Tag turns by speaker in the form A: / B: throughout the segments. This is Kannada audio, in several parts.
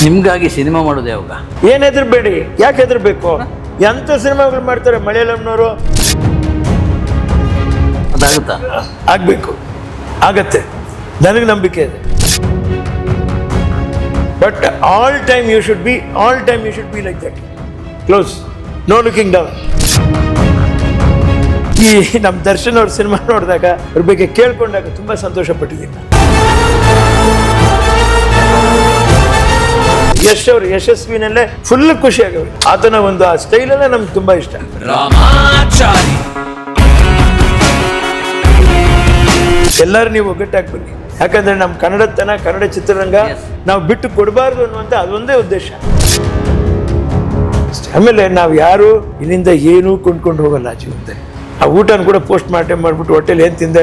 A: ನಿಮ್ಗಾಗಿ ಸಿನಿಮಾ ಮಾಡೋದು ಯಾವಾಗ?
B: ಏನು ಹೆದರ್ಬೇಡಿ, ಯಾಕೆ ಹೆದರ್ಬೇಕು? ಎಂಥ ಸಿನಿಮಾಗಳು ಮಾಡ್ತಾರೆ ಮಲಯಾಳಂನವರು.
A: ಅದಾಗುತ್ತಾ?
B: ಆಗಬೇಕು, ಆಗತ್ತೆ, ನನಗೆ ನಂಬಿಕೆ ಇದೆ. But all time you should be like that, close, no looking down. ಈ ನಮ್ಮ ದರ್ಶನ್ ಅವ್ರ ಸಿನಿಮಾ ನೋಡಿದಾಗ ಅವ್ರ ಬಗ್ಗೆ ಕೇಳ್ಕೊಂಡಾಗ ತುಂಬ ಸಂತೋಷ ಪಟ್ಟಿದ್ದೀನಿ ನಾನು. ಯಶ್ ಅವರು ಯಶಸ್ವಿನಲ್ಲೇ ಫುಲ್ ಖುಷಿ ಆಗವೆ. ಆತನ ಒಂದು ಆ ಸ್ಟೈಲಲ್ಲೇ ನಮ್ಗೆ ತುಂಬಾ ಇಷ್ಟ. ಎಲ್ಲರೂ ನೀವು ಒಗ್ಗಟ್ಟಾಗಿ ಬನ್ನಿ, ಯಾಕಂದ್ರೆ ನಮ್ಮ ಕನ್ನಡತನ, ಕನ್ನಡ ಚಿತ್ರರಂಗ ನಾವು ಬಿಟ್ಟು ಕೊಡಬಾರ್ದು ಅನ್ನುವಂಥ ಅದೊಂದೇ ಉದ್ದೇಶ. ಆಮೇಲೆ ನಾವು ಯಾರು ಇಲ್ಲಿಂದ ಏನೂ ಕೊಂಡ್ಕೊಂಡು ಹೋಗಲ್ಲ ಜೀವನದಲ್ಲಿ. ಆ ಊಟನ ಕೂಡ ಪೋಸ್ಟ್ ಮಾಡ್ಬಿಟ್ಟು ಹೋಟೆಲ್ ಏನು ತಿಂದ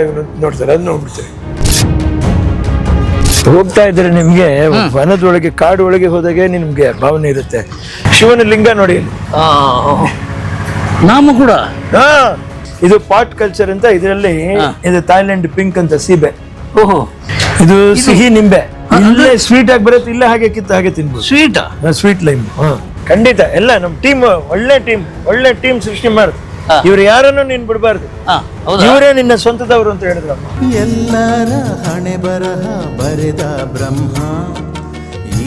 B: ನೋಡ್ತಾರೆ, ಅದು ನೋಡ್ಬಿಡ್ತಾರೆ. ಹೋಗ್ತಾ ಇದ್ರೆ ನಿಮ್ಗೆ ವನದೊಳಗೆ, ಕಾಡು ಒಳಗೆ ಹೋದಾಗೆ ನಿಮ್ಗೆ ಭಾವನೆ ಇರುತ್ತೆ. ಶಿವನ ಲಿಂಗ ನೋಡಿ,
A: ನಾಮ ಕೂಡ
B: ಇದು ಪಾಟ್ ಕಲ್ಚರ್ ಅಂತ. ಇದರಲ್ಲಿ ಇದು ಥಾಯ್ಲೆಂಡ್ ಪಿಂಕ್ ಅಂತ ಸೀಬೆ.
A: ಓಹೋ,
B: ಇದು ಸಿಹಿ ನಿಂಬೆ. ಇಲ್ಲೇ ಸ್ವೀಟ್ ಆಗಿ ಬರುತ್ತೆ, ಇಲ್ಲ ಹಾಗೆ ಕಿತ್ತು ಹಾಗೆ ತಿನ್ಬೋದು.
A: ಸ್ವೀಟಾ?
B: Sweet lime. ಖಂಡಿತ. ಎಲ್ಲ ನಮ್ಮ ಟೀಮ್ ಒಳ್ಳೆ ಟೀಮ್ ಸೃಷ್ಟಿ ಮಾಡುದು. ಇವ್ರು ಯಾರನ್ನು ನೀನ್ ಬಿಡಬಾರ್ದು, ಇವರೇ ನಿನ್ನ ಸ್ವಂತದವರು ಅಂತ ಹೇಳಿದ್ರು.
C: ಎಲ್ಲರ ಹಣೆ ಬರಹ ಬರೆದ ಬ್ರಹ್ಮ,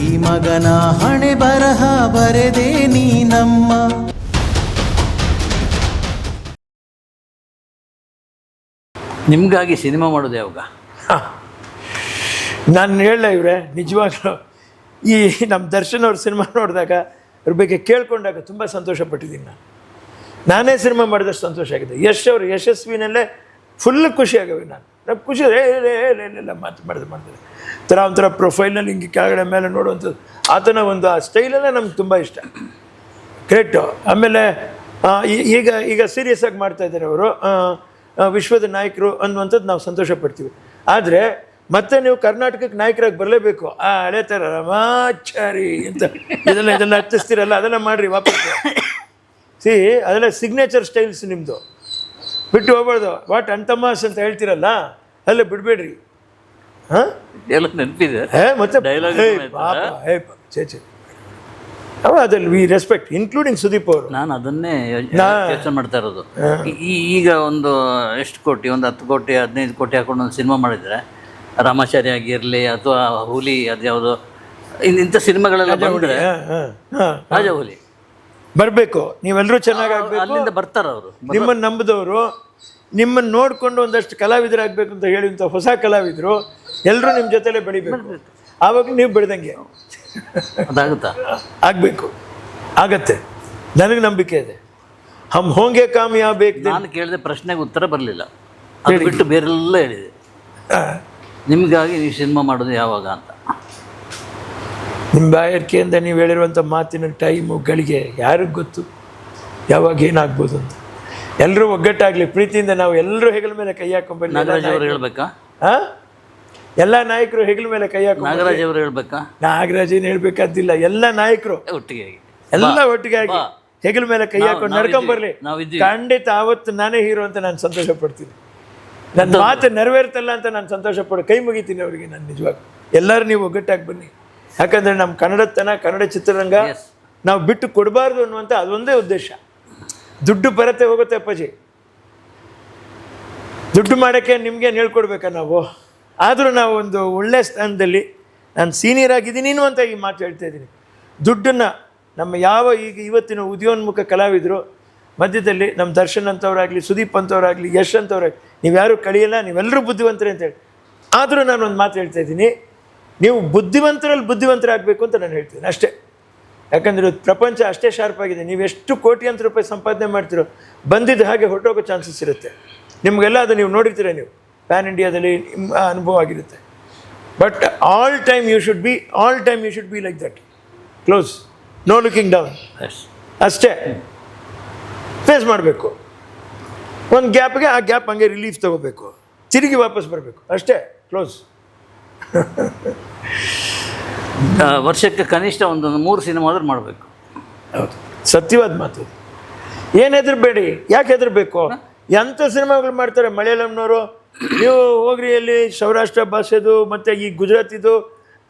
C: ಈ ಮಗನ ಹಣೆ ಬರಹ ಬರೆದೇ ನೀ ನಮ್ಮ.
A: ನಿಮ್ಗಾಗಿ ಸಿನಿಮಾ ಮಾಡೋದು ಯಾವಾಗ?
B: ನಾನು ಹೇಳಲ್ಲ ಇವ್ರೆ, ನಿಜವಾಗ್ಲೂ ಈ ನಮ್ಮ ದರ್ಶನ್ ಅವ್ರ ಸಿನಿಮಾ ನೋಡಿದಾಗ ಅವ್ರ ಬಗ್ಗೆ ಕೇಳ್ಕೊಂಡಾಗ ತುಂಬ ಸಂತೋಷ ಪಟ್ಟಿದ್ದೀನಿ ನಾನು. ನಾನೇ ಸಿನಿಮಾ ಮಾಡಿದಷ್ಟು ಸಂತೋಷ ಆಗಿದೆ. ಯಶ್ ಅವರು ಯಶಸ್ವಿನಲ್ಲೇ ಫುಲ್ ಖುಷಿ ಆಗವೆ. ನಾನು ಖುಷಿ ಎಲ್ಲ ಮಾಡ್ತಾರೆ ಒಂಥರ ಪ್ರೊಫೈಲ್ನಲ್ಲಿ ಹಿಂಗೆ ಕೆಳಗಡೆ ಮೇಲೆ ನೋಡುವಂಥದ್ದು. ಆತನ ಒಂದು ಆ ಸ್ಟೈಲಲ್ಲೇ ನಮ್ಗೆ ತುಂಬ ಇಷ್ಟ. ಗ್ರೇಟು. ಆಮೇಲೆ ಈಗ ಸೀರಿಯಸ್ ಆಗಿ ಮಾಡ್ತಾ ಇದ್ದಾರೆ ಅವರು, ವಿಶ್ವದ ನಾಯಕರು ಅನ್ನುವಂಥದ್ದು ನಾವು ಸಂತೋಷ ಪಡ್ತೀವಿ. ಆದರೆ ಮತ್ತೆ ನೀವು ಕರ್ನಾಟಕಕ್ಕೆ ನಾಯಕರಾಗಿ ಬರಲೇಬೇಕು. ಆ ಹಳೆ ಥರ ರಾಮಾಚಾರಿ ಅಂತ ಇದೆಲ್ಲ ಹಚ್ಚಿಸ್ತೀರಲ್ಲ, ಅದೆಲ್ಲ ಮಾಡಿರಿ ವಾಪಸ್. ಅದೆಲ್ಲ ಸಿಗ್ನೇಚರ್ ಸ್ಟೈಲ್ಸ್ ನಿಮ್ಮದು, ಬಿಟ್ಟು ಹೋಗ್ಬಾರ್ದು. ವಾಟ್ ಅಂತಮಾಸ್ ಅಂತ ಹೇಳ್ತೀರಲ್ಲ, ಅಲ್ಲೇ ಬಿಡಬೇಡ್ರಿ. ಹಾಂ,
A: ನೆನಪಿದೆ
B: ಮತ್ತೆ ಅದಲ್ಲಿ ವಿ ರೆಸ್ಪೆಕ್ಟ್, ಇನ್ಕ್ಲೂಡಿಂಗ್ ಸುದೀಪ್ ಅವರು.
A: ನಾನು ಅದನ್ನೇ ಯೋಚನೆ ಮಾಡ್ತಾ ಇರೋದು. ಈಗ ಒಂದು ಎಷ್ಟು ಕೋಟಿ, ಒಂದು 10 ಕೋಟಿ 15 ಕೋಟಿ ಹಾಕೊಂಡು ಒಂದು ಸಿನಿಮಾ ಮಾಡಿದರೆ, ರಾಮಾಚಾರಿ ಆಗಿರಲಿ ಅಥವಾ ಹುಲಿ, ಅದ್ಯಾವುದು ಇಂಥ ಸಿನಿಮಾಗಳೆಲ್ಲ ಬಂದರೆ, ರಾಜಹುಲಿ
B: ಬರಬೇಕು. ನೀವೆಲ್ಲರೂ ಚೆನ್ನಾಗಾಗಬೇಕು.
A: ಅಲ್ಲಿಂದ ಬರ್ತಾರೆ ಅವರು,
B: ನಿಮ್ಮನ್ನು ನಂಬಿದವರು, ನಿಮ್ಮನ್ನು ನೋಡಿಕೊಂಡು ಒಂದಷ್ಟು ಕಲಾವಿದರಾಗಬೇಕು ಅಂತ ಹೇಳಿದಂಥ ಹೊಸ ಕಲಾವಿದರು ಎಲ್ಲರೂ ನಿಮ್ಮ ಜೊತೆಲೇ ಬೆಳಿಬೇಕು. ಆವಾಗ ನೀವು ಬೆಳೆದಂಗೆ
A: ಅದಾಗುತ್ತಾ?
B: ಆಗಬೇಕು, ಆಗತ್ತೆ, ನನಗೆ ನಂಬಿಕೆ ಇದೆ. ಹಮ್ ಹೋಂಗೆ ಕಾಮಯಾಬೇಕು.
A: ನಾನು ಕೇಳಿದೆ ಪ್ರಶ್ನೆಗೆ ಉತ್ತರ ಬರಲಿಲ್ಲ, ಅದು ಬಿಟ್ಟು ಬೇರೆಲ್ಲ ಹೇಳಿದೆ. ನಿಮಗಾಗಿ ನೀವು ಸಿನಿಮಾ ಮಾಡೋದು ಯಾವಾಗ ಅಂತ
B: ನಿಮ್ಮ ಬಾಯರ್ಕೆಯಿಂದ ನೀವು ಹೇಳಿರುವಂಥ ಮಾತಿನ ಟೈಮು ಗಳಿಗೆ ಯಾರಿಗೆ ಗೊತ್ತು ಯಾವಾಗ ಏನಾಗ್ಬೋದು ಅಂತ. ಎಲ್ಲರೂ ಒಗ್ಗಟ್ಟಾಗಲಿ, ಪ್ರೀತಿಯಿಂದ ನಾವು ಎಲ್ಲರೂ ಹೆಗಲ ಮೇಲೆ ಕೈ ಹಾಕೊಂಡ್ಬನ್ನಿ.
A: ನಾಗರಾಜ್ ಅವರು ಹೇಳ್ಬೇಕಾ?
B: ಎಲ್ಲ ನಾಯಕರು ಹೆಗಲ ಮೇಲೆ ಕೈ ಹಾಕಿ.
A: ನಾಗರಾಜ್ ಅವರು ಹೇಳ್ಬೇಕಾ?
B: ನಾಗರಾಜ್ ಏನು ಹೇಳ್ಬೇಕಾದಿಲ್ಲ, ಎಲ್ಲ ನಾಯಕರು
A: ಒಟ್ಟಿಗೆ
B: ಒಟ್ಟಿಗೆ ಆಗಿ ಹೆಗಲ ಮೇಲೆ ಕೈ ಹಾಕೊಂಡು ನಡ್ಕೊಂಬರ್ಲಿ. ಖಂಡಿತ ಆವತ್ತು ನಾನೇ ಹೀರೋ ಅಂತ ನಾನು ಸಂತೋಷ ಪಡ್ತೀನಿ. ನನ್ನ ಮಾತು ನೆರವೇರ್ತಲ್ಲ ಅಂತ ನಾನು ಸಂತೋಷ ಪಡ ಕೈ ಮುಗಿತೀನಿ ಅವರಿಗೆ. ನಾನು ನಿಜವಾಗ ಎಲ್ಲರೂ ನೀವು ಒಗ್ಗಟ್ಟಾಗಿ ಬನ್ನಿ, ಯಾಕಂದರೆ ನಮ್ಮ ಕನ್ನಡತನ, ಕನ್ನಡ ಚಿತ್ರರಂಗ ನಾವು ಬಿಟ್ಟು ಕೊಡಬಾರ್ದು ಅನ್ನುವಂಥ ಅದೊಂದೇ ಉದ್ದೇಶ. ದುಡ್ಡು ಬರುತ್ತೆ ಹೋಗುತ್ತೆ ಅಪ್ಪಾಜಿ, ದುಡ್ಡು ಮಾಡೋಕ್ಕೆ ನಿಮ್ಗೇನು ಹೇಳ್ಕೊಡ್ಬೇಕಾ ನಾವು? ಆದರೂ ನಾವು ಒಂದು ಒಳ್ಳೆಯ ಸ್ಥಾನದಲ್ಲಿ ನಾನು ಸೀನಿಯರ್ ಆಗಿದ್ದೀನಿ ಅನ್ನುವಂಥ ಈ ಮಾತು ಹೇಳ್ತಾ ಇದ್ದೀನಿ. ದುಡ್ಡನ್ನು ನಮ್ಮ ಇವತ್ತಿನ ಉದಯೋನ್ಮುಖ ಕಲಾವಿದರು ಮಧ್ಯದಲ್ಲಿ ನಮ್ಮ ದರ್ಶನ್ ಅಂತವರಾಗಲಿ, ಸುದೀಪ್ ಅಂತವರಾಗಲಿ, ಯಶ್ ಅಂತವರಾಗಲಿ, ನೀವ್ಯಾರೂ ಕಳಿಯಲ್ಲ, ನೀವೆಲ್ಲರೂ ಬುದ್ಧಿವಂತರೇ ಅಂತೇಳಿ. ಆದರೂ ನಾನು ಒಂದು ಮಾತು ಹೇಳ್ತಾ ಇದ್ದೀನಿ, ನೀವು ಬುದ್ಧಿವಂತರಾಗಬೇಕು ಅಂತ ನಾನು ಹೇಳ್ತೀನಿ ಅಷ್ಟೇ. ಯಾಕಂದರೆ ಪ್ರಪಂಚ ಅಷ್ಟೇ ಶಾರ್ಪ್ ಆಗಿದೆ. ನೀವು ಎಷ್ಟು ಕೋಟ್ಯಾಂತರ ರೂಪಾಯಿ ಸಂಪಾದನೆ ಮಾಡ್ತೀರೋ, ಬಂದಿದ್ದು ಹಾಗೆ ಹೊರಟೋಗೋ ಚಾನ್ಸಸ್ ಇರುತ್ತೆ. ನಿಮಗೆಲ್ಲ ಅದು ನೀವು ನೋಡಿರ್ತೀರ, ನೀವು ಪ್ಯಾನ್ ಇಂಡಿಯಾದಲ್ಲಿ ನಿಮ್ಮ ಅನುಭವ ಆಗಿರುತ್ತೆ. But all time you should be like that, close, no looking down. ಅಷ್ಟೇ ಫೇಸ್ ಮಾಡಬೇಕು. ಒಂದು ಗ್ಯಾಪ್ಗೆ ಆ ಗ್ಯಾಪ್ ಹಂಗೆ ರಿಲೀಫ್ ತೊಗೋಬೇಕು, ತಿರುಗಿ ವಾಪಸ್ ಬರಬೇಕು, ಅಷ್ಟೇ, ಕ್ಲೋಸ್.
A: ವರ್ಷಕ್ಕೆ ಕನಿಷ್ಠ ಒಂದು 3 ಸಿನಿಮಾ ಆದರೂ ಮಾಡಬೇಕು.
B: ಹೌದು, ಸತ್ಯವಾದ ಮಾತು. ಏನು ಹೆದರ್ಬೇಡಿ, ಯಾಕೆ ಹೆದರ್ಬೇಕು? ಎಂಥ ಸಿನಿಮಾಗಳು ಮಾಡ್ತಾರೆ ಮಲಯಾಳಂನವರು. ನೀವು ಹೋಗ್ರಿ, ಅಲ್ಲಿ ಸೌರಾಷ್ಟ್ರ ಭಾಷೆದು ಮತ್ತು ಈ ಗುಜರಾತಿದು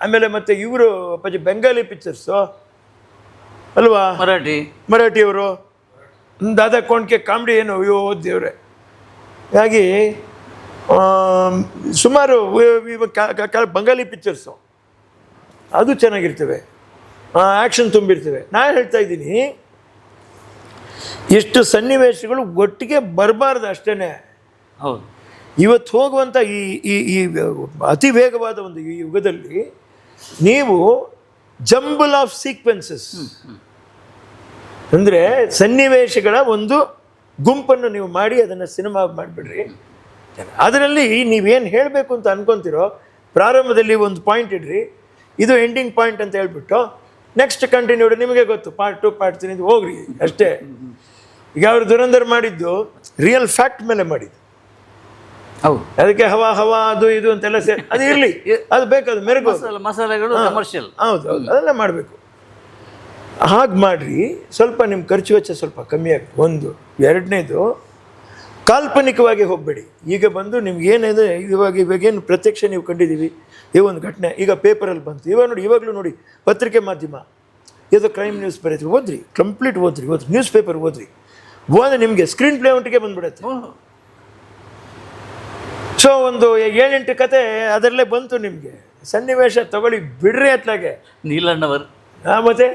B: ಆಮೇಲೆ ಮತ್ತೆ ಇವರು ಅಪ್ಪಾಜಿ ಬೆಂಗಾಲಿ ಪಿಕ್ಚರ್ಸು ಅಲ್ವಾ, ಮರಾಠಿಯವರು ದಾದಾ ಕೋಣ್ಕೆ ಕಾಮಿಡಿ ಏನು ಅಯ್ಯೋ ದೇವ್ರೆ. ಹಾಗಾಗಿ ಸುಮಾರು ಬಂಗಾಲಿ ಪಿಕ್ಚರ್ಸು ಅದು ಚೆನ್ನಾಗಿರ್ತವೆ, ಆ್ಯಕ್ಷನ್ ತುಂಬಿರ್ತವೆ. ನಾನು ಹೇಳ್ತಾ ಇದ್ದೀನಿ ಎಷ್ಟು ಸನ್ನಿವೇಶಗಳು ಒಟ್ಟಿಗೆ ಬರಬಾರ್ದು ಅಷ್ಟೇ.
A: ಹೌದು,
B: ಇವತ್ತು ಹೋಗುವಂಥ ಈ ಈ ಈ ಅತಿ ವೇಗವಾದ ಒಂದು ಈ ಯುಗದಲ್ಲಿ ನೀವು ಜಂಬಲ್ ಆಫ್ ಸೀಕ್ವೆನ್ಸಸ್ ಅಂದರೆ ಸನ್ನಿವೇಶಗಳ ಒಂದು ಗುಂಪನ್ನು ನೀವು ಮಾಡಿ ಅದನ್ನು ಸಿನಿಮಾ ಮಾಡಿಬಿಡ್ರಿ. ಅದರಲ್ಲಿ ನೀವೇನು ಹೇಳಬೇಕು ಅಂತ ಅನ್ಕೊತಿರೋ ಪ್ರಾರಂಭದಲ್ಲಿ ಒಂದು ಪಾಯಿಂಟ್ ಇಡ್ರಿ, ಇದು ಎಂಡಿಂಗ್ ಪಾಯಿಂಟ್ ಅಂತ ಹೇಳ್ಬಿಟ್ಟು ನೆಕ್ಸ್ಟ್ ಕಂಟಿನ್ಯೂ ನಿಮಗೆ ಗೊತ್ತು, ಪಾರ್ಟ್ 2 ಪಾರ್ಟ್ 3 ಹೋಗ್ರಿ ಅಷ್ಟೇ. ಈಗ ಅವರು ದುರಂಧರ್ ಮಾಡಿದ್ದು ರಿಯಲ್ ಫ್ಯಾಕ್ಟ್ ಮೇಲೆ ಮಾಡಿದ್ದು.
A: ಹೌದು,
B: ಅದಕ್ಕೆ ಹವಾ ಹವಾ ಅದು ಇದು ಅಂತೆಲ್ಲ ಸೇರಿ ಅದು ಇರಲಿ, ಅದು ಬೇಕಾದ ಮೆರುಗು
A: ಮಸಾಲೆಗಳು ಕಮರ್ಷಿಯಲ್.
B: ಹೌದು ಹೌದು, ಅದೆಲ್ಲ ಮಾಡಬೇಕು. ಹಾಗೆ ಮಾಡಿರಿ, ಸ್ವಲ್ಪ ನಿಮ್ಮ ಖರ್ಚು ವೆಚ್ಚ ಸ್ವಲ್ಪ ಕಮ್ಮಿ ಆಗುತ್ತೆ. ಒಂದು. ಎರಡನೇದು, ಕಾಲ್ಪನಿಕವಾಗಿ ಹೋಗಬೇಡಿ. ಈಗ ಬಂದು ನಿಮ್ಗೆ ಏನಿದೆ ಇವಾಗೇನು ಪ್ರತ್ಯಕ್ಷ ನೀವು ಕಂಡಿದ್ದೀವಿ, ಈ ಒಂದು ಘಟನೆ ಈಗ ಪೇಪರಲ್ಲಿ ಬಂತು, ಇವಾಗಲೂ ನೋಡಿ ಪತ್ರಿಕೆ ಮಾಧ್ಯಮ ಇದು ಕ್ರೈಮ್ ನ್ಯೂಸ್ ಬರೀತೀವಿ, ಓದ್ರಿ, ಕಂಪ್ಲೀಟ್ ಓದ್ರಿ ನ್ಯೂಸ್ ಪೇಪರ್ ಓದ್ರಿ, ಓದಿ ನಿಮಗೆ ಸ್ಕ್ರೀನ್ ಪ್ಲೇ ಒಟ್ಟಿಗೆ ಬಂದ್ಬಿಡುತ್ತೆ. ಸೊ ಒಂದು 7-8 ಕತೆ ಅದರಲ್ಲೇ ಬಂತು ನಿಮಗೆ. ಸನ್ನಿವೇಶ ತಗೊಳ್ಳಿ ಬಿಡ್ರಿ ಅತ್ಲಾಗೆ.
A: ನೀಲಣ್ಣವರ್
B: ಮತ್ತೆ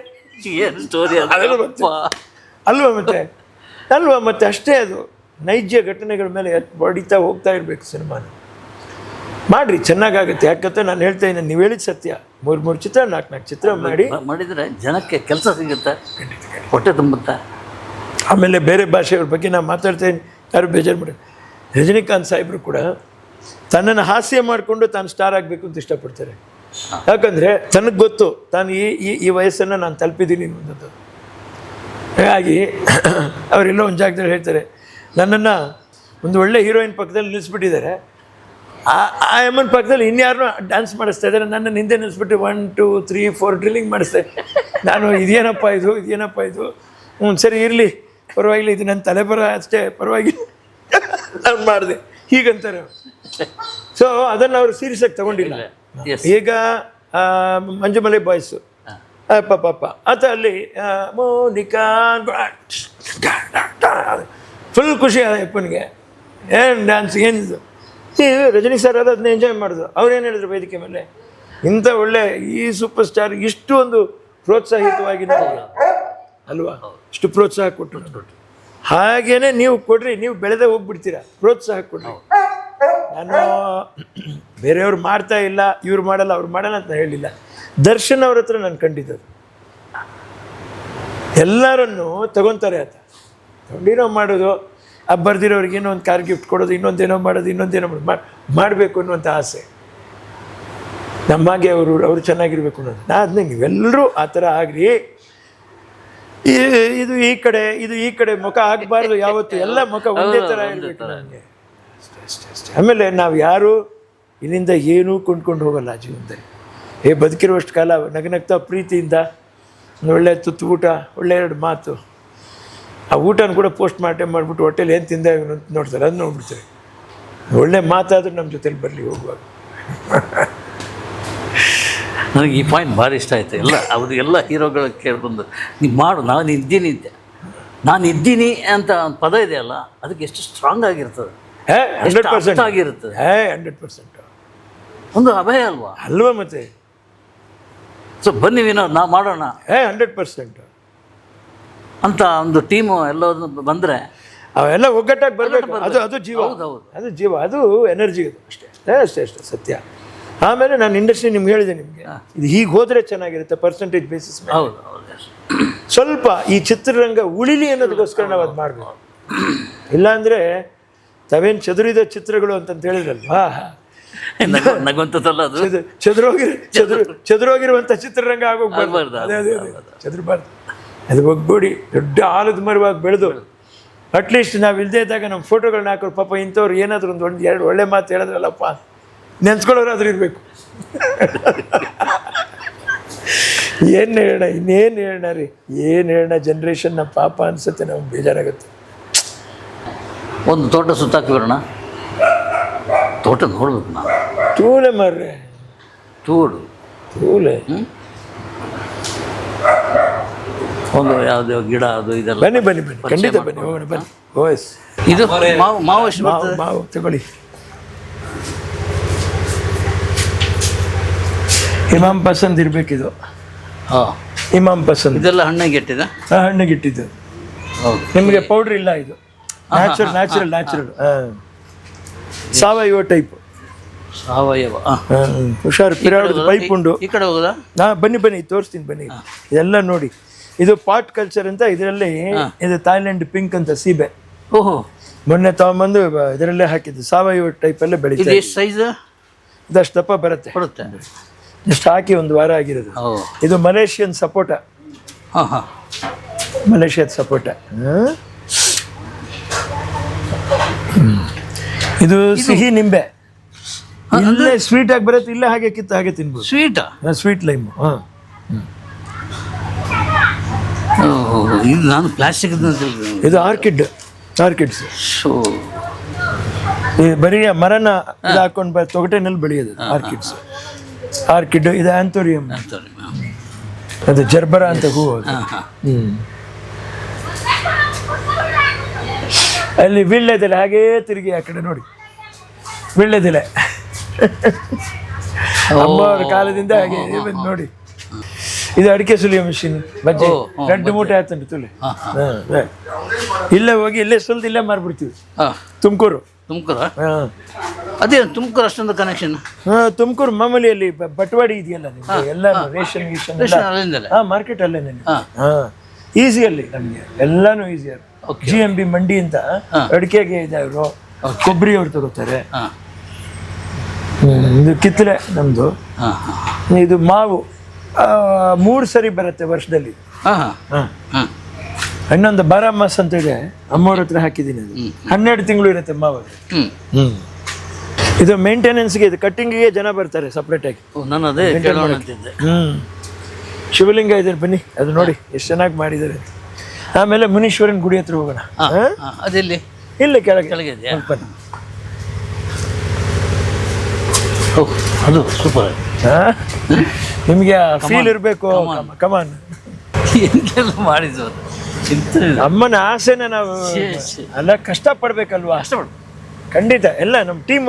A: ಏನು ಸ್ಟೋರಿ
B: ಅಲ್ವಾ ಮತ್ತೆ ಅಷ್ಟೇ. ಅದು ನೈಜ ಘಟನೆಗಳ ಮೇಲೆ ಹೊಡಿತಾ ಹೋಗ್ತಾ ಇರಬೇಕು. ಸಿನಿಮಾನ ಮಾಡಿರಿ, ಚೆನ್ನಾಗಾಗುತ್ತೆ. ಯಾಕಂತ ನಾನು ಹೇಳ್ತಾ ಇದ್ದೀನಿ, ನೀವು ಹೇಳಿದ ಸತ್ಯ. 3 ಚಿತ್ರ 4 ಚಿತ್ರ
A: ಮಾಡಿದರೆ ಜನಕ್ಕೆ ಕೆಲಸ ಸಿಗುತ್ತೆ, ಹೊಟ್ಟೆ ತುಂಬುತ್ತೆ.
B: ಆಮೇಲೆ ಬೇರೆ ಭಾಷೆಯವ್ರ ಬಗ್ಗೆ ನಾನು ಮಾತಾಡ್ತಾ ಇದ್ದೀನಿ, ಯಾರು ಬೇಜಾರು ಮಾಡಿ. ರಜನಿಕಾಂತ್ ಸಾಹೇಬರು ಕೂಡ ತನ್ನನ್ನು ಹಾಸ್ಯ ಮಾಡಿಕೊಂಡು ತಾನು ಸ್ಟಾರ್ ಆಗಬೇಕು ಅಂತ ಇಷ್ಟಪಡ್ತಾರೆ. ಯಾಕಂದರೆ ತನಗೆ ಗೊತ್ತು ತಾನು ಈ ವಯಸ್ಸನ್ನು ನಾನು ತಲುಪಿದ್ದೀನಿ ಅನ್ನೋದು. ಹಾಗಾಗಿ ಅವರೆಲ್ಲ ಒಂದು ಜಾಗದಲ್ಲಿ ಹೇಳ್ತಾರೆ, ನನ್ನನ್ನು ಒಂದು ಒಳ್ಳೆ ಹೀರೋಯಿನ್ ಪಕ್ಕದಲ್ಲಿ ನಿಲ್ಲಿಸ್ಬಿಟ್ಟಿದ್ದಾರೆ, ಆ ಎಮ್ಮನ ಪಕ್ಕದಲ್ಲಿ ಇನ್ಯಾರನ್ನೂ ಡ್ಯಾನ್ಸ್ ಮಾಡಿಸ್ತಾ ಇದ್ದಾರೆ, ನನ್ನನ್ನು ಹಿಂದೆ ನಿಲ್ಲಿಸ್ಬಿಟ್ಟು 1 2 3 4 ಡ್ರಿಲ್ಲಿಂಗ್ ಮಾಡಿಸ್ದೆ. ನಾನು ಇದೇನಪ್ಪ ಇದು ಸರಿ ಇರಲಿ ಪರವಾಗಿಲ್ಲ, ಇದು ನನ್ನ ತಲೆಬರ ಅಷ್ಟೇ, ಪರವಾಗಿಲ್ಲ ನಾನು ಮಾಡಿದೆ ಹೀಗಂತಾರೆ. ಸೊ ಅದನ್ನು ಅವರು ಸೀರಿಯಸ್ಸಾಗಿ ತಗೊಂಡಿಲ್ಲ. ಈಗ ಮಂಜುಮಲೆ ಬಾಯ್ಸು ಪಾಪ ಆತ ಅಲ್ಲಿ ಮೋನಿಕಾ ಫುಲ್ ಖುಷಿ ಆದ ಅಪ್ಪನಿಗೆ. ಏನು ಡ್ಯಾನ್ಸ್ ಏನಿದು, ಈ ರಜನಿ ಸರ್ ಅದನ್ನ ಎಂಜಾಯ್ ಮಾಡಿದ್ರು. ಅವ್ರೇನು ಹೇಳಿದ್ರು ವೇದಿಕೆ ಮೇಲೆ, ಇಂಥ ಒಳ್ಳೆ ಈ ಸೂಪರ್ ಸ್ಟಾರ್ ಇಷ್ಟು ಒಂದು ಪ್ರೋತ್ಸಾಹಿತವಾಗಿ ಅಲ್ವಾ, ಇಷ್ಟು ಪ್ರೋತ್ಸಾಹ ಕೊಟ್ಟರು. ಹಾಗೇನೆ ನೀವು ಕೊಡ್ರಿ, ನೀವು ಬೆಳೆದೇ ಹೋಗ್ಬಿಡ್ತೀರಾ. ಪ್ರೋತ್ಸಾಹ ಕೊಡ್ರಿ. ನಾನು ಬೇರೆಯವ್ರು ಮಾಡ್ತಾ ಇಲ್ಲ, ಇವ್ರು ಮಾಡಲ್ಲ, ಅವ್ರು ಮಾಡಲ್ಲ ಅಂತ ಹೇಳಿಲ್ಲ. ದರ್ಶನ್ ಅವ್ರ ಹತ್ರ ನಾನು ಕಂಡಿದ್ದದು, ಎಲ್ಲರನ್ನು ತಗೊತಾರೆ ಆತ. ತಗೊಂಡಿರೋ ಮಾಡೋದು, ಬರ್ದಿರೋರಿಗೆ ಏನೋ ಒಂದು ಕಾರ್ ಗಿಫ್ಟ್ ಕೊಡೋದು, ಇನ್ನೊಂದೇನೋ ಮಾಡೋದು ಮಾಡಬೇಕು ಅನ್ನುವಂಥ ಆಸೆ. ನಮ್ಮಾಗೆ ಅವರು ಚೆನ್ನಾಗಿರ್ಬೇಕು ಅನ್ನೋದು. ಅದನ್ನ ನೀವೆಲ್ಲರೂ ಆ ಥರ ಆಗ್ರಿ. ಇದು ಈ ಕಡೆ ಮುಖ ಆಗಬಾರ್ದು ಯಾವತ್ತು, ಎಲ್ಲ ಮುಖ ಒಂದೇ ಥರ ಇರಬೇಕು ನನಗೆ. ಅಷ್ಟೇ. ಆಮೇಲೆ ನಾವು ಯಾರು ಇಲ್ಲಿಂದ ಏನೂ ಕೊಂಡ್ಕೊಂಡು ಹೋಗಲ್ಲ ಜೀವನದಲ್ಲಿ. ಬದುಕಿರುವಷ್ಟು ಕಾಲ ನಗನಗ್ತಾ ಪ್ರೀತಿಯಿಂದ ಒಳ್ಳೆ ತುತ್ತು ಊಟ, ಒಳ್ಳೆ 2 ಮಾತು, ಆ ಊಟನ ಕೂಡ ಪೋಸ್ಟ್ ಮಾಡಿಬಿಟ್ಟು ಹೊಟ್ಟೆಲಿ ಏನು ತಿಂದ ನೋಡ್ತಾರೆ, ಅದು ನೋಡ್ಬಿಡ್ತಾರೆ. ಒಳ್ಳೆ ಮಾತಾದರೂ ನಮ್ಮ ಜೊತೆಲಿ ಬರಲಿ ಹೋಗುವಾಗ.
A: ನನಗೆ ಈ ಪಾಯಿಂಟ್ ಭಾರಿ ಇಷ್ಟ ಆಯಿತು. ಅವರು ಎಲ್ಲ ಹೀರೋಗಳ ಕೇಳ್ಬಂದು ನೀವು ಮಾಡು, ನಾನು ಇದ್ದೀನಿ ಅಂತ ಒಂದು ಪದ ಇದೆಯಲ್ಲ, ಅದಕ್ಕೆ ಎಷ್ಟು ಸ್ಟ್ರಾಂಗ್ ಆಗಿರ್ತದೆ,
B: 100%
A: ಆಗಿರ್ತದೆ.
B: 100%
A: ಒಂದು ಅಭಯ ಅಲ್ವಾ
B: ಮತ್ತೆ.
A: ಸೊ ಬನ್ನಿ ವಿನೋದ್, ನಾವು ಮಾಡೋಣ
B: 100%
A: ಅಂತ ಒಂದು ಟೀಮು ಎಲ್ಲರೂ ಬಂದರೆ
B: ಅವೆಲ್ಲ ಒಗ್ಗಟ್ಟಾಗಿ ಬರಬೇಕು. ಅದು ಜೀವ, ಅದು ಜೀವ, ಅದು ಎನರ್ಜಿ, ಅದು ಅಷ್ಟೇ ಸತ್ಯ. ಆಮೇಲೆ ನಾನು ಇಂಡಸ್ಟ್ರಿ ನಿಮ್ಗೆ ಹೇಳಿದೆ, ನಿಮಗೆ ಇದು ಹೀಗೆ ಹೋದರೆ ಚೆನ್ನಾಗಿರುತ್ತೆ, ಪರ್ಸೆಂಟೇಜ್ ಬೇಸಿಸ್ ಮೇಲೆ.
A: ಹೌದು.
B: ಸ್ವಲ್ಪ ಈ ಚಿತ್ರರಂಗ ಉಳಿಲಿ ಅನ್ನೋದಕ್ಕೋಸ್ಕರ ನಾವು ಅದು ಮಾಡಬೇಕು. ಇಲ್ಲಾಂದರೆ ತಾವೇನು ಚದುರಿದ ಚಿತ್ರಗಳು ಅಂತಂತ ಹೇಳಿದ್ರಲ್ವಾ,
A: ನಗುವಂಥದ್ದಲ್ಲ ಅದು,
B: ಚದುರೋಗಿರುವಂಥ ಚಿತ್ರರಂಗ ಆಗೋಗ್ಬಾರ್ದು. ಅದೇ ಚದುರಬಾರ್ದು, ಅದು ಒಗ್ಗೂಡಿ ದೊಡ್ಡ ಆಲದ ಮರವಾಗಿ ಬೆಳೆದು ಅಟ್ಲೀಸ್ಟ್ ನಾವು ಇಲ್ಲದೇ ಇದ್ದಾಗ ನಮ್ಮ ಫೋಟೋಗಳನ್ನ ಹಾಕೋರು, ಪಾಪ ಇಂಥವ್ರು ಏನಾದರೂ ಒಂದು 1-2 ಒಳ್ಳೆ ಮಾತು ಹೇಳಿದ್ರಲ್ಲಪ್ಪ ನೆನ್ಸ್ಕೊಳ್ಳೋರಾದ್ರೂ ಇರಬೇಕು. ಏನು ಹೇಳೋಣ, ಇನ್ನೇನು ಹೇಳೋಣ ರೀ, ಏನು ಹೇಳೋಣ, ಜನ್ರೇಷನ್ನ ಪಾಪ ಅನಿಸುತ್ತೆ, ನಮ್ಗೆ ಬೇಜಾರಾಗುತ್ತೆ.
A: ಒಂದು ತೋಟ ಸುತ್ತಾಕಿ ಬರೋಣ, ತೋಟ ನೋಡ್ಬೇಕು ನಾವು.
B: ಟೂಳೆ ಮಾರ್ರೆ,
A: ಟೂರು
B: ಕೂಲೆ
A: ಒಂದು ಯಾವುದೇ ಗಿಡ ಅದು ಇದೆಲ್ಲ.
B: ಬನ್ನಿ ಬನ್ನಿ ಬನ್ನಿ, ಖಂಡಿತ ಬನ್ನಿ, ಹೋಗೋಣ ಬನ್ನಿ. ಓಎಸ್
A: ಇದು ಮಾವು ಮಾವು ಎಷ್ಟು
B: ಮಾವು
A: ಬರ್ತದೆ?
B: ಮಾವು ತಗೊಳ್ಳಿ. ಇಮಾಮ್ ಪಸಂದ್ ಇರಬೇಕಿದು.
A: ಹಾಂ,
B: ಇಮಾಮ್ ಪಸಂದ್
A: ಇದೆಲ್ಲ ಹಣ್ಣಿಗೆ ಇಟ್ಟಿದ.
B: ಹಣ್ಣಿಗಿಟ್ಟಿದ್ದು.
A: ಹೌದು,
B: ನಿಮಗೆ ಪೌಡ್ರ್ ಇಲ್ಲ ಇದು, ನ್ಯಾಚುರಲ್. ಸಾವಯವ ಟೈಪ್.
A: ಸಾವಯವ.
B: ಹುಷಾರು, ಪಿರಾಡದ ಪೈಪ್ ಉಂಡು.
A: ಈ ಕಡೆ ಹೋಗುದಾ?
B: ಬನ್ನಿ ಬನ್ನಿ, ತೋರಿಸ್ತೀನಿ ಬನ್ನಿ. ಇದೆಲ್ಲ ನೋಡಿ, ಇದು ಪಾಟ್ ಕಲ್ಚರ್ ಅಂತ. ಇದರಲ್ಲಿ ಇದು ಥಾಯ್ಲೆಂಡ್ ಪಿಂಕ್ ಅಂತ ಸೀಬೆ.
A: ಓಹೋ,
B: ಮೊನ್ನೆ ತಗೊಂಬಂದು ಇದರಲ್ಲೇ ಹಾಕಿದ್ದು. ಸಾವಯವ ಟೈಪಲ್ಲೇ
A: ಇದು
B: ಬೆಳೀತದೆ.
A: ಎಷ್ಟು ಸೈಜ್
B: ಇದಷ್ಟು ದಪ್ಪ ಬರುತ್ತೆ.
A: ಕೊಡುತ್ತೆ?
B: ಜಸ್ಟ್ ಹಾಕಿ ಒಂದು ವಾರ ಆಗಿರೋದು.
A: ಓ,
B: ಇದು ಮಲೇಷಿಯನ್ ಸಪೋಟ.
A: ಹಾಂ ಹಾಂ,
B: ಮಲೇಷಿಯದ ಸಪೋಟ. ಇದು ಸಿಹಿ ನಿಂಬೆ. ಇಲ್ಲೇ ಸ್ವೀಟ್ ಆಗಿ ಬರುತ್ತೆ, ಇಲ್ಲೇ ಹಾಗೆ ಕಿತ್ತು ಹಾಗೆ ತಿನ್ಬೋದು.
A: ಸ್ವೀಟಾ?
B: Sweet lime.
A: ಓಹೋ, ಇದು ನಾನು ಪ್ಲಾಸ್ಟಿಕ್
B: ಇದು ಆರ್ಕಿಡ್ಸ್.
A: ಶೋ,
B: ಬರೀ ಮರನ ಇದು ಹಾಕೊಂಡು ತೊಗಟೆನಲ್ಲಿ ಬೆಳೆಯೋದು ಆರ್ಕಿಡ್. ಇದು ಆಂಥೋರಿಯಂ, ಅದು ಜರ್ಬರ ಅಂತ ಹೂವು. ಅಲ್ಲಿ ವೀಳ್ಯದೆಲೆ ಹಾಗೇ ತಿರುಗಿ ಆ ಕಡೆ ನೋಡಿ, ವೀಳ್ಯದೆಲೆ ಅಮ್ಮವ್ರ ಕಾಲದಿಂದ ಹಾಗೆ ಬಂದು ನೋಡಿ. ಇದು ಅಡಿಕೆ ಸುಲಿಯೋ ಮಿಷಿನ್, ಬಜ್ಜೆ ಗಂಟು ಮೂಟೆ ಆಯ್ತಂడి ತುಲಿ. ಇಲ್ಲೇ ಹೋಗಿ ಇಲ್ಲೇ ಸುಲ್ದು ಇಲ್ಲೇ ಮಾರ್ಬಿಡ್ತೀವಿ. ತುಮಕೂರು.
A: ಅದೇ ತುಮಕೂರು ಅಷ್ಟೊಂದು ಕನೆಕ್ಷನ್.
B: ತುಮಕೂರು ಮಾಮೂಲಿ ಅಲ್ಲಿ ಬಟ್ವಾಡಿ ಇದೆಯಲ್ಲ ನಿಮ್ಗೆ, ಎಲ್ಲ ರೇಷನ್ ಮಾರ್ಕೆಟ್ ಅಲ್ಲೇ ನನಗೆ. ಈಸಿ ಅಲ್ಲಿ ನಮಗೆ ಎಲ್ಲಾನು ಈಸಿ. GMB ಮಂಡಿ ಅಂತ ಅಡಿಕೆಗೆ ಇದಾದ್ರು, ಕೊಬ್ಬರಿ ಅವ್ರು ತಗೋತಾರೆ. ಇದು ಕಿತ್ತಳೆ ನಮ್ದು. ಇದು ಮಾವು 3 ಸರಿ ಬರುತ್ತೆ ವರ್ಷದಲ್ಲಿ. ಇನ್ನೊಂದು ಬಾರಾಮಾಸ್ ಅಂತ ಇದೆ, ಅಮ್ಮವ್ರ ಹತ್ರ ಹಾಕಿದ್ದೀನಿ. ಅದು 12 ತಿಂಗಳು ಇರುತ್ತೆ ಮಾವು. ಇದು ಮೇಂಟೆನೆನ್ಸ್ಗೆ, ಇದು ಕಟ್ಟಿಂಗಿಗೆ ಜನ ಬರ್ತಾರೆ ಸಪ್ರೇಟ್ ಆಗಿ.
A: ನಾನು ಅದೇ ಕೇಳೋಣ ಅಂತಿದ್ದೆ.
B: ಶಿವಲಿಂಗ ಇದೆ ಬನ್ನಿ, ಅದು ನೋಡಿ ಎಷ್ಟು ಚೆನ್ನಾಗಿ ಮಾಡಿದ್ದಾರೆ. ಆಮೇಲೆ ಮುನೀಶ್ವರನ್ ಗುಡಿ ಹತ್ರ ಹೋಗೋಣ.
A: ಅದೆಲ್ಲಿ?
B: ಇಲ್ಲ, ಕೆಳಗೆ
A: ಇದೆಯಾ? ಅದು ಸೂಪರ್.
B: ನಿಮಗೆ ಫೀಲ್ ಇರಬೇಕು. ಕಮಾನ್,
A: ಎಂತೆಲ್ಲ ಮಾಡಿದ್ದು
B: ಅಮ್ಮನ ಆಸೆನ ನಾವು ಅಲ್ಲ ಕಷ್ಟ ಪಡ್ಬೇಕಲ್ವಾ? ಖಂಡಿತ. ಎಲ್ಲ ನಮ್ಮ ಟೀಮ್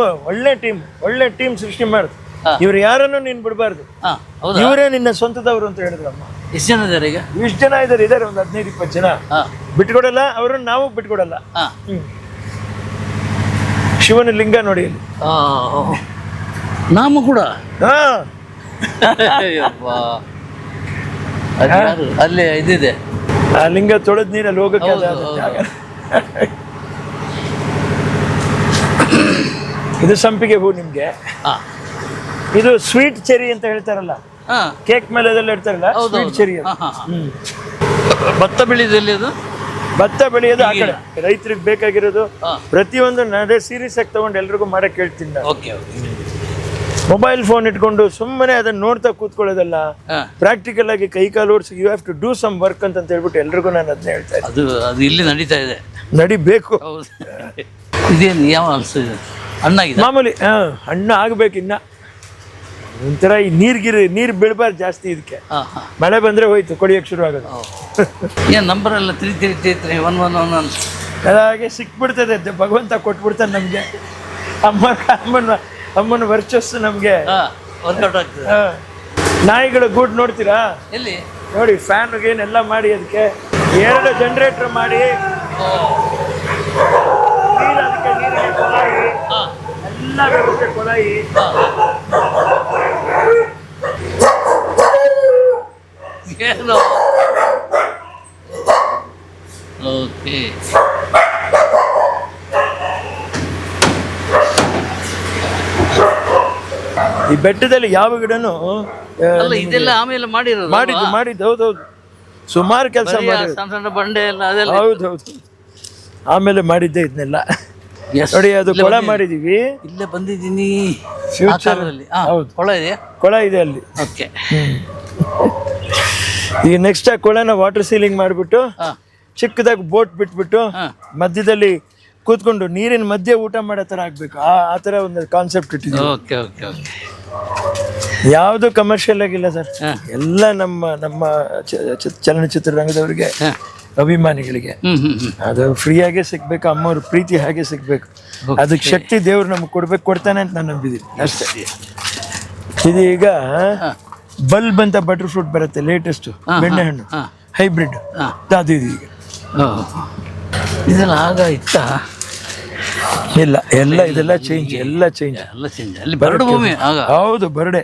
B: ಒಳ್ಳೆ ಟೀಮ್ ಸೃಷ್ಟಿ ಮಾಡುದು. ಇವ್ರು ಯಾರನ್ನು ನೀನ್ ಬಿಡಬಾರ್ದು, ಇವರೇ ನಿನ್ನ ಸ್ವಂತದವರು ಅಂತ ಹೇಳಿದ್ರು ಅಮ್ಮ.
A: ಎಷ್ಟು ಜನ ಇದ್ದಾರೆ ಈಗ?
B: ಇಷ್ಟು ಜನ ಇದ್ದಾರೆ, ಒಂದು 15-20 ಜನ. ಬಿಟ್ಕೊಡಲ್ಲ ಅವ್ರನ್ನ, ನಾವು ಬಿಟ್ಕೊಡಲ್ಲ. ಶಿವನ ಲಿಂಗ ನೋಡಿ ಅಲ್ಲಿ,
A: ನಾಮ ಕೂಡ. ಅಲ್ಲೇ ಇದಿದೆ,
B: ಆ ಲಿಂಗ ತೊಳೆದ್ ನೀರಲ್ಲಿ ಹೋಗಕ್ಕೆ. ಇದು ಸಂಪಿಗೆ ಹೂ ನಿಮ್ಗೆ. ಇದು ಸ್ವೀಟ್ ಚೆರಿ ಅಂತ ಹೇಳ್ತಾರಲ್ಲ, ಕೇಕ್ ಮೇಲೆ ಅದೆಲ್ಲ ಇಡ್ತಾರಲ್ಲ, ಸ್ವೀಟ್ ಚೆರಿ.
A: ಭತ್ತ ಬೆಳೆಯೋದಲ್ಲಿ ಅದು
B: ಭತ್ತ ಬೆಳೆಯೋದು ಆ ಕಡೆ ರೈತರಿಗೆ ಬೇಕಾಗಿರೋದು ಪ್ರತಿಯೊಂದು ನಡೆ ಸೀರಿಯಸ್ ಆಗಿ ತಗೊಂಡು ಎಲ್ರಿಗೂ ಮಾಡಕ್ ಹೇಳ್ತೀನಿ ನಾನು. ಮೊಬೈಲ್ ಫೋನ್ ಇಟ್ಕೊಂಡು ಸುಮ್ಮನೆ ಅದನ್ನ ನೋಡ್ತಾ ಕೂತ್ಕೊಳ್ಳೋದಲ್ಲ, ಪ್ರಾಕ್ಟಿಕಲ್ ಆಗಿ ಕೈ ಕಾಲು ಓಡಿಸಿ you have to do some work ಅಂತ ಹೇಳ್ಬಿಟ್ಟು ಎಲ್ರಿಗೂ ನಾನು ಅದನ್ನ ಹೇಳ್ತಾ ಇದ್ದೀನಿ.
A: ಅದು ಇಲ್ಲಿ ನಡೀತಾ ಇದೆ,
B: ನಡಿಬೇಕು.
A: ಇದೇನು ಯಾವ ಹಣ್ಣಾಗಿದೆ? ಮಾಮೂಲಿ
B: ಹಣ್ಣು ಆಗ್ಬೇಕು. ಇನ್ನ ಒಂಥರ ಈ ನೀರು ಬೀಳ್ಬಾರ್ದು ಜಾಸ್ತಿ. ಇದಕ್ಕೆ ಮಳೆ ಬಂದ್ರೆ ಹೋಯ್ತು, ಕೊಡಿಯಕ್ಕೆ ಶುರು ಆಗೋದು.
A: ಏನು ನಂಬರ್ ಎಲ್ಲ 3333111
B: ಹಾಗೆ ಸಿಕ್ಬಿಡ್ತದೆ. ಭಗವಂತ ಕೊಟ್ಬಿಡ್ತಾನೆ ನಮಗೆ. ಅಮ್ಮನ ವರ್ಚಸ್ಸು ನಮಗೆ
A: ವರ್ಕೌಟ್ ಆಗ್ತದೆ.
B: ನಾಯಿಗಳ ಗೂಡು ನೋಡ್ತೀರಾ?
A: ಎಲ್ಲಿ
B: ನೋಡಿ, ಫ್ಯಾನ್ ಏನೆಲ್ಲ ಮಾಡಿ ಅದಕ್ಕೆ 2 ಜನರೇಟರ್ ಮಾಡಿ, ನೀರಿಗೆ ಕೊಲಾಯಿ ಎಲ್ಲ ವ್ಯವಸ್ಥೆ, ಕೊಲಾಯಿ.
A: ಏನು? ಓಕೆ.
B: ಈ ಬೆಟ್ಟದಲ್ಲಿ ಯಾವ ಗಿಡನು
A: ಇದೆಲ್ಲ ಆಮೇಲೆ
B: ಮಾಡಿದ್ದು. ಹೌದೌದು, ಸುಮಾರು ಕೆಲಸ ಮಾಡಿದ್ದು.
A: ಸಣ್ಣ ಬಂಡೆ ಎಲ್ಲ ಅದೆಲ್ಲ.
B: ಹೌದೌದು, ಆಮೇಲೆ ಮಾಡಿದ್ದೆ ಇದನ್ನೆಲ್ಲ. ನೋಡಿ, ಅದು ಕೊಳ ಮಾಡಿದೀವಿ.
A: ಇಲ್ಲೇ ಬಂದಿದ್ದೀನಿ.
B: ಹೌದು,
A: ಕೊಳ ಇದೆಯಾ?
B: ಕೊಳ ಇದೆ ಅಲ್ಲಿ.
A: ಓಕೆ.
B: ಈಗ ನೆಕ್ಸ್ಟ್ ಆ ಕೊಳನ ವಾಟರ್ ಸೀಲಿಂಗ್ ಮಾಡಿಬಿಟ್ಟು ಚಿಕ್ಕದಾಗಿ ಬೋಟ್ ಬಿಟ್ಬಿಟ್ಟು ಮಧ್ಯದಲ್ಲಿ ಕೂತ್ಕೊಂಡು ನೀರಿನ ಮಧ್ಯೆ ಊಟ ಮಾಡೋ ಥರ ಆಗ್ಬೇಕು. ಆ ಥರ ಒಂದು ಕಾನ್ಸೆಪ್ಟ್ ಇಟ್ಟಿದ್ದೀವಿ.
A: Okay okay okay.
B: ಯಾವುದು ಕಮರ್ಷಿಯಲ್ ಆಗಿಲ್ಲ ಸರ್. ಎಲ್ಲ ನಮ್ಮ ಚಲನಚಿತ್ರರಂಗದವರಿಗೆ, ಅಭಿಮಾನಿಗಳಿಗೆ ಅದು ಫ್ರೀಯಾಗೇ ಸಿಗ್ಬೇಕು. ಅಮ್ಮವ್ರ ಪ್ರೀತಿ ಹಾಗೆ ಸಿಗ್ಬೇಕು. ಅದಕ್ಕೆ ಶಕ್ತಿ ದೇವ್ರು ನಮ್ಗೆ ಕೊಡ್ತಾನೆ ಅಂತ ನಾನು ನಂಬಿದ್ದೀನಿ ಅಷ್ಟೇ. ಇದು ಈಗ ಬಲ್ಬ್ ಅಂತ ಬಟರ್ ಫ್ರೂಟ್ ಬರುತ್ತೆ, ಲೇಟೆಸ್ಟ್ ಬೆಣ್ಣೆಹಣ್ಣು ಹೈಬ್ರಿಡ್, ಅದು ಇದು ಈಗ
A: ಇದೆಲ್ಲ ಆಗ ಇತ್ತ
B: ಇಲ್ಲ, ಇದೆಲ್ಲ ಚೇಂಜ್, ಎಲ್ಲ ಚೇಂಜ್.
A: ಅಲ್ಲಿ ಬರಡು ಭೂಮಿ ಆಗ.
B: ಹೌದು, ಬರಡೆ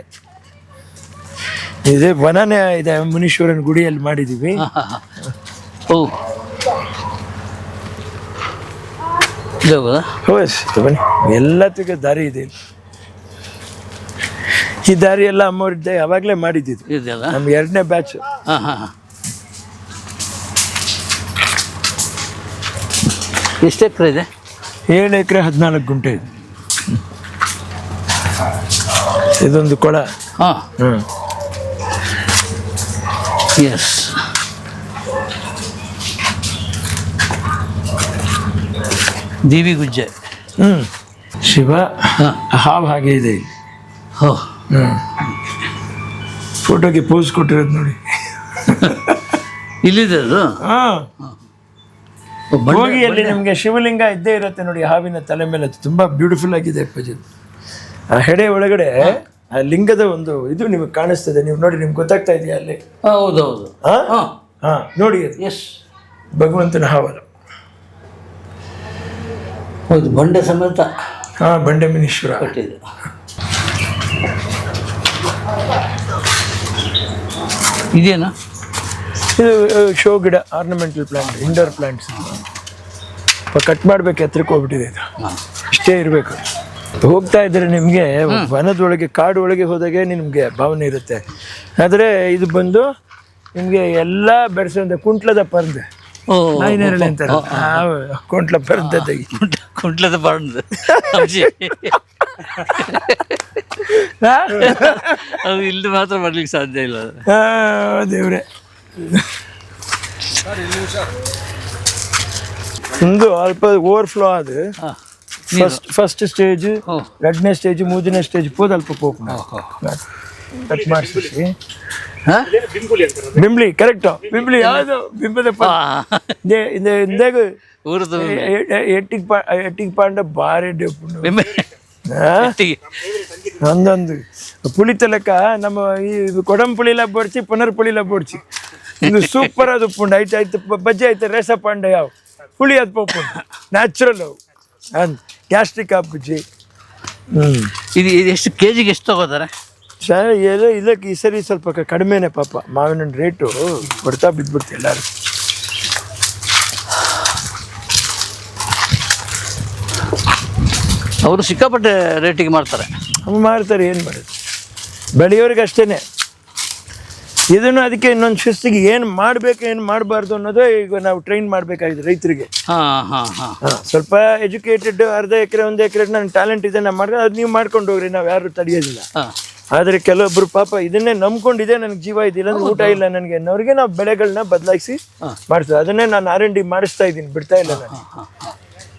B: ಇದೆ. ವನನೇ ಇದೆ, ಮುನೀಶ್ವರನ ಗುಡಿಯಲ್ಲಿ ಮಾಡಿದೀವಿ.
A: ಓ
B: ಬನ್ನಿ, ಎಲ್ಲತ್ತಿಗೆ ದಾರಿ ಇದೆ. ಈ ದಾರಿ ಎಲ್ಲ ಅಮ್ಮವ್ರಿದ್ದೆ ಯಾವಾಗಲೇ ಮಾಡಿದ್ದು.
A: ಇದೆಯಲ್ಲ
B: ನಮ್ಮ 2ನೇ ಬ್ಯಾಚ್.
A: ಎಷ್ಟು ಎಕರೆ ಇದೆ?
B: 7 ಎಕರೆ 14 ಗುಂಟೆ ಇದೆ. ಇದೊಂದು ಕೊಳ.
A: ಎಸ್. ದೇವಿಗುಜ್ಜೆ.
B: ಶಿವ ಹಾವು ಹಾಗೆ ಇದೆ ಇಲ್ಲಿ. ಫೋಟೋಗೆ ಪೋಸ್ ಕೊಟ್ಟಿರೋದು ನೋಡಿ.
A: ಇಲ್ಲಿದೆ ಅದು.
B: ಹೋಗಿ ಅಲ್ಲಿ ನಿಮಗೆ ಶಿವಲಿಂಗ ಇದ್ದೇ ಇರುತ್ತೆ ನೋಡಿ, ಹಾವಿನ ತಲೆ ಮೇಲೆ. ತುಂಬಾ ಬ್ಯೂಟಿಫುಲ್ ಆಗಿದೆ ಅಪ್ಪಾಜಿ. ಆ ಹೆಡೆ ಒಳಗಡೆ ಆ ಲಿಂಗದ ಒಂದು ಇದು ನಿಮಗೆ ಕಾಣಿಸ್ತದೆ. ನೀವು ನೋಡಿ, ನಿಮ್ಗೆ ಗೊತ್ತಾಗ್ತಾ ಇದೆಯಾ ಅಲ್ಲಿ?
A: ಹೌದೌದು.
B: ನೋಡಿ, ಅದು
A: ಎಸ್,
B: ಭಗವಂತನ ಹಾವಲ್ಲ.
A: ಹೌದು, ಬಂಡೆ ಸಮೇತ.
B: ಬಂಡೆ ಮುನೀಶ್ವರ
A: ಕಟ್ಟಿದೆ. ಇದೇನಾ?
B: ಇದು ಶೋ ಗಿಡ, ornamental plant, indoor plants. Cut ಮಾಡ್ಬೇಕು, ಎತ್ತರಕ್ಕೆ ಹೋಗ್ಬಿಟ್ಟಿದೆ ಇದು. ಇಷ್ಟೇ ಇರಬೇಕು. ಹೋಗ್ತಾ ಇದ್ರೆ ನಿಮಗೆ ವನದೊಳಗೆ, ಕಾಡು ಒಳಗೆ ಹೋದಾಗೆ ನಿಮಗೆ ಭಾವನೆ ಇರುತ್ತೆ. ಆದರೆ ಇದು ಬಂದು ನಿಮಗೆ ಎಲ್ಲ ಬೆಳೆಸೋ ಕುಂಟ್ಲದ ಪರ್ದೆ, ನಾಯಿನೇರಳೆ ಅಂತಾರೆ. ಕುಂಟ್ಲ ಪರ್ದೆ ತೆಗಿ,
A: ಕುಂಟ್ಲದ ಪರ್ದೆ. ಅದು ಇಲ್ಲಿ ಮಾತ್ರ ಮಾಡ್ಲಿಕ್ಕೆ ಸಾಧ್ಯ ಇಲ್ಲ.
B: ದೇವ್ರೆ. ಒಂದು ಅಲ್ಪ ಓವರ್ಫ್ಲೋ ಆದ ಫಸ್ಟ್ ಸ್ಟೇಜ್, 2ನೇ ಸ್ಟೇಜ್, 3ನೇ ಸ್ಟೇಜ್ ಪೋದು ಅಲ್ಪ ಪೋಪ್ ಕಟ್ ಮಾಡಿಸಿ. ಬಿಂಬ್ಲಿ, ಕರೆಕ್ಟ್. ಬಿಂಬ್ಲಿ ಯಾವುದು? ಬಿಂಬದ ಎಟ್ಟಿಗೆ ಪಾಂಡ ಬಾರಿ ಒಂದೊಂದು ಪುಳಿತ ಲೆಕ್ಕ. ನಮ್ಮ ಈ ಕೊಡಂಪುಳಿಲ ಬೋಡ್ಸಿ, ಪುನರ್ಪುಳಿಲ ಬೋಡ್ಸಿ. ಇದು ಸೂಪರ್ ಅದು ಉಪ್ಪುಂಡು. ಆಯ್ತು ಬಜ್ಜಿ ಆಯ್ತು, ರೇಸ ಪಾಂಡ ಯಾವ ಪುಳಿ ಅದು ಪಪ್ಪುಂಡು, ನ್ಯಾಚುರಲ್ ಅವು. ಗ್ಯಾಸ್ಟ್ರಿಕ್ ಬಜ್ಜಿ.
A: ಇದು ಎಷ್ಟು ಕೆಜಿಗೆ ಎಷ್ಟು ತಗೋತಾರೆ?
B: ಇದಕ್ಕೆ ಈ ಸರಿ ಸ್ವಲ್ಪ ಕಡಿಮೆನೆ ಪಾಪ. ಮಾವಿನ ರೇಟು ಕೊಡ್ತಾ ಬಿದ್ದುಬಿಡ್ತು ಎಲ್ಲರೂ.
A: ಅವರು ಸಿಕ್ಕಾಪಟ್ಟೆ ರೇಟಿಗೆ ಮಾಡ್ತಾರೆ.
B: ಮಾರ್ತಾರೆ, ಏನು ಮಾಡೋದು, ಬೆಳೆಯೋರಿಗೆ ಅಷ್ಟೇ. ಇದನ್ನು ಅದಕ್ಕೆ ಇನ್ನೊಂದು ಶಿಸ್ತಿಗೆ ಏನು ಮಾಡಬೇಕು, ಏನು ಮಾಡಬಾರ್ದು ಅನ್ನೋದು ಈಗ ನಾವು ಟ್ರೈನ್ ಮಾಡಬೇಕಾಗಿದೆ ರೈತರಿಗೆ. ಸ್ವಲ್ಪ ಎಜುಕೇಟೆಡ್, ಅರ್ಧ ಎಕರೆ 1 ಎಕರೆ ನನ್ನ ಟ್ಯಾಲೆಂಟ್ ಇದೆ, ನಾನು ಮಾಡ್ಕೊಂಡು ಅದು ನೀವು ಮಾಡ್ಕೊಂಡು ಹೋಗ್ರಿ, ನಾವು ಯಾರು ತಡೆಯೋದಿಲ್ಲ. ಆದರೆ ಕೆಲವೊಬ್ರು ಪಾಪ ಇದನ್ನೇ ನಂಬ್ಕೊಂಡಿದೆ, ನನಗೆ ಜೀವ ಇದಿಲ್ಲ, ಅಂದ್ರೆ ಊಟ ಇಲ್ಲ ನನಗೆ ಅನ್ನೋರಿಗೆ ನಾವು ಬೆಳೆಗಳನ್ನ ಬದಲಾಯಿಸಿ ಮಾಡಿಸ್ತೀವಿ. ಅದನ್ನೇ ನಾನು R&D ಮಾಡಿಸ್ತಾ ಇದ್ದೀನಿ, ಬಿಡ್ತಾ ಇಲ್ಲ ನಾನು.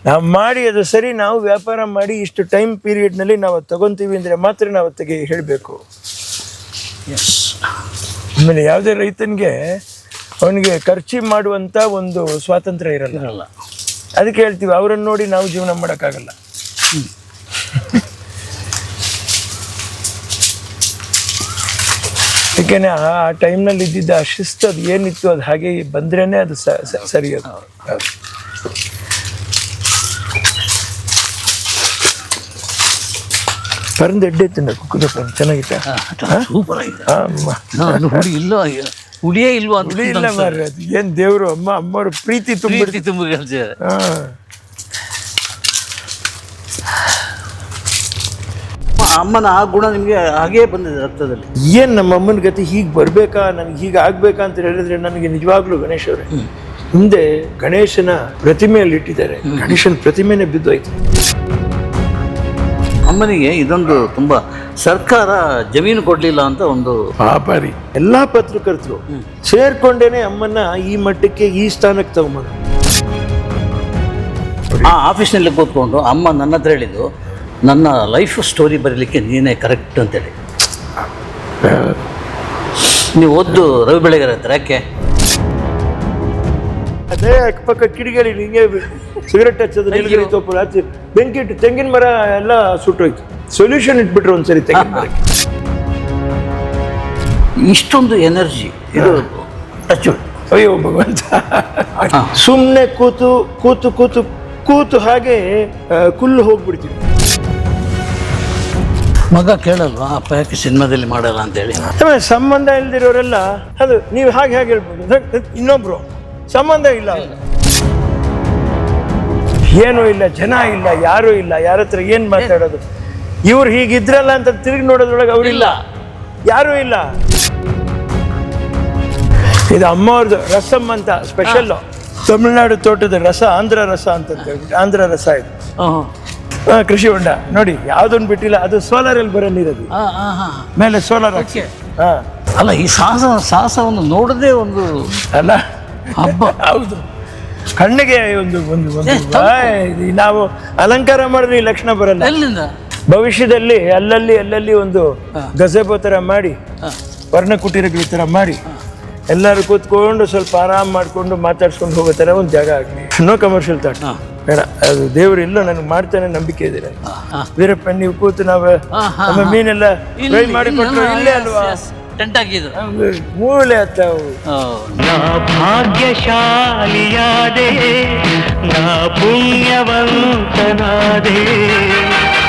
B: ನಾವು ಮಾಡಿ ಅದು ಸರಿ, ನಾವು ವ್ಯಾಪಾರ ಮಾಡಿ ಇಷ್ಟು ಟೈಮ್ ಪೀರಿಯಡ್ನಲ್ಲಿ ನಾವು ತಗೊತೀವಿ ಅಂದರೆ ಮಾತ್ರ ನಾವು ತೆಗೆ ಹೇಳಬೇಕು. ಆಮೇಲೆ ಯಾವುದೇ ರೈತನಿಗೆ ಅವನಿಗೆ ಖರ್ಚು ಮಾಡುವಂಥ ಒಂದು ಸ್ವಾತಂತ್ರ್ಯ ಇರಲ್ಲ. ಅದಕ್ಕೆ ಹೇಳ್ತೀವಿ, ಅವರನ್ನು ನೋಡಿ ನಾವು ಜೀವನ ಮಾಡೋಕ್ಕಾಗಲ್ಲ. ಯಾಕೆಂದರೆ ಆ ಟೈಮ್ನಲ್ಲಿ ಇದ್ದಿದ್ದ ಆ ಶಿಸ್ತು, ಅದು ಏನಿತ್ತು ಅದು ಹಾಗೆ ಬಂದ್ರೇ ಅದು ಸರಿ. ಅದು ಪರಂದು ಎಡ್ಡೆ ತಿನ್ನ ಕುಕ್ಕದ ಚೆನ್ನಾಗಿತ್ತ,
A: ಸೂಪರ್ ಆಗಿದೆ. ಹುಳಿ ಇಲ್ಲ, ಹುಳಿಯೇ ಇಲ್ವಾ?
B: ಹುಳಿ ಇಲ್ಲ ಮಾರ್ರೆ, ಅದು ಏನು ದೇವರು ಅಮ್ಮವ್ರ ಪ್ರೀತಿ ತುಂಬ.
A: ಅಮ್ಮನ ಆ ಗುಣ ನಿಮಗೆ ಹಾಗೇ ಬಂದಿದೆ ರಕ್ತದಲ್ಲಿ.
B: ಏನು ನಮ್ಮ ಅಮ್ಮನ ಗತಿ ಹೀಗೆ ಬರಬೇಕಾ, ನನಗೆ ಹೀಗೆ ಆಗ್ಬೇಕಾ ಅಂತ ಹೇಳಿದ್ರೆ ನನಗೆ ನಿಜವಾಗ್ಲೂ ಗಣೇಶ್ ಅವರೇ, ಮುಂದೆ ಗಣೇಶನ ಪ್ರತಿಮೆಯಲ್ಲಿ ಇಟ್ಟಿದ್ದಾರೆ, ಗಣೇಶನ ಪ್ರತಿಮೆನೇ ಬಿದ್ದೋಯ್ತು.
A: ಅಮ್ಮನಿಗೆ ಇದೊಂದು ತುಂಬ ಸರ್ಕಾರ ಜಮೀನು ಕೊಡಲಿಲ್ಲ ಅಂತ ಒಂದು
B: ಪಾಪಾರಿ. ಎಲ್ಲ ಪತ್ರಕರ್ತರು ಸೇರ್ಕೊಂಡೇನೆ ಅಮ್ಮನ್ನ ಈ ಮಟ್ಟಕ್ಕೆ, ಈ ಸ್ಥಾನಕ್ಕೆ ತಗೊಂಬಂದು.
A: ಆ ಆಫೀಸ್ನಲ್ಲಿ ಕೂತ್ಕೊಂಡು ಅಮ್ಮ ನನ್ನ ಹತ್ರ ಹೇಳಿದ್ದು, ನನ್ನ ಲೈಫ್ ಸ್ಟೋರಿ ಬರೀಲಿಕ್ಕೆ ನೀನೇ ಕರೆಕ್ಟ್ ಅಂತೇಳಿ. ನೀವು ಓದ್ದು ರವಿ ಬೆಳಗೆರೆ ಹತ್ರ ಯಾಕೆ?
B: ಅದೇ ಅಕ್ಕಪಕ್ಕ ಕಿಡಿಗೇಡಿ ಹಿಂಗೆ ಸಿಗರೆಟ್ ಹಚ್ಚೋದು, ನೀಲಗಿರಿ ತೋಪು ಹಚ್ಚಿ ಬೆಂಕಿ ಇಟ್ಟು ತೆಂಗಿನ ಮರ ಎಲ್ಲ ಸುಟ್ಟೋಯ್ತು. ಸೊಲ್ಯೂಷನ್ ಇಟ್ಬಿಟ್ರು ಒಂದ್ಸರಿ ತೆಂಗಿನ ಮರಕ್ಕೆ.
A: ಇಷ್ಟೊಂದು ಎನರ್ಜಿ ಇದು ಟಚ್.
B: ಅಯ್ಯೋ ಭಗವಂತ, ಸುಮ್ಮನೆ ಕೂತು ಕೂತು ಕೂತು ಕೂತು ಹಾಗೆ ಕುಲ್ಲು ಹೋಗ್ಬಿಡ್ತೀವಿ.
A: ಮಗ ಕೇಳಲ್ವಾ ಅಪ್ಪ ಯಾಕೆ ಸಿನಿಮಾದಲ್ಲಿ ಮಾಡಲ್ಲ ಅಂತೇಳಿ?
B: ಆಮೇಲೆ ಸಂಬಂಧ ಇಲ್ದಿರೋರೆಲ್ಲ ಅದು ನೀವು ಹಾಗೆ ಹಾಗೆ ಹೇಳ್ಬೋದು. ಇನ್ನೊಬ್ರು ಸಂಬಂಧ ಇಲ್ಲ, ಏನೂ ಇಲ್ಲ, ಜನ ಇಲ್ಲ, ಯಾರೂ ಇಲ್ಲ, ಯಾರ ಹತ್ರ ಏನು ಮಾತಾಡೋದು? ಇವ್ರು ಹೀಗಿದ್ರಲ್ಲ ಅಂತ ತಿರುಗಿ ನೋಡೋದ್ರೊಳಗೆ ಅವರಿಲ್ಲ, ಯಾರೂ ಇಲ್ಲ. ಇದು ಅಮ್ಮವ್ರದ್ದು ರಸಮ್ ಅಂತ ಸ್ಪೆಷಲ್ಲು, ತಮಿಳ್ನಾಡು ತೋಟದ ರಸ, ಆಂಧ್ರ ರಸ ಅಂತ ಹೇಳ್ಬಿಟ್ಟು, ಆಂಧ್ರ ರಸ ಇದು. ಕೃಷಿ ಹೊಂಡ ನೋಡಿ, ಯಾವುದನ್ನು ಬಿಟ್ಟಿಲ್ಲ. ಅದು ಸೋಲಾರಲ್ಲಿ ಬರೋ ನೀರದು, ಮೇಲೆ ಸೋಲಾರ್ ಹಾಕಿ.
A: ಅಲ್ಲ, ಈ ಸಾಹಸವನ್ನು ನೋಡದೆ ಒಂದು
B: ಅಲ್ಲ
A: ಹಬ್ಬ.
B: ಹೌದು, ಕಣ್ಣಿಗೆ ಒಂದು ಒಂದು ಒಂದು ನಾವು ಅಲಂಕಾರ ಮಾಡಿದ್ರೆ ಈ ಲಕ್ಷಣ ಬರಲ್ಲ.
A: ಎಲ್ಲಿಂದ
B: ಭವಿಷ್ಯದಲ್ಲಿ ಅಲ್ಲಲ್ಲಿ ಒಂದು ಗಜೆಬೋ ಥರ ಮಾಡಿ, ವರ್ಣಕುಟೀರಗಳ ಥರ ಮಾಡಿ, ಎಲ್ಲರೂ ಕೂತ್ಕೊಂಡು ಸ್ವಲ್ಪ ಆರಾಮ್ ಮಾಡಿಕೊಂಡು ಮಾತಾಡ್ಸ್ಕೊಂಡು ಹೋಗೋ ಥರ ಒಂದು ಜಾಗ ಆಗಲಿ. ನೋ ಕಮರ್ಷಿಯಲ್ ಥಾಟ್ ಬೇಡ. ಅದು ದೇವರು ಇಲ್ಲ ನನಗೆ ಮಾಡ್ತಾನೆ, ನಂಬಿಕೆ ಇದೆ ನನಗೆ. ವೀರಪ್ಪ, ನೀವು ಕೂತು ನಾವು ನಮ್ಮ ಮೀನೆಲ್ಲ ಫ್ರೈ ಮಾಡಿ ಕೊಟ್ಟರು ಇಲ್ಲೇ ಅಲ್ವಾ,
A: ಟೆಂಟ್ ಆಗಿದ್ರು
B: ಮೂಳೆ ಹತ್ತವು.
D: ನಾ ಭಾಗ್ಯಶಾಲಿಯಾದೆ, ನಾ ಪುಣ್ಯವಂತನಾದೆ.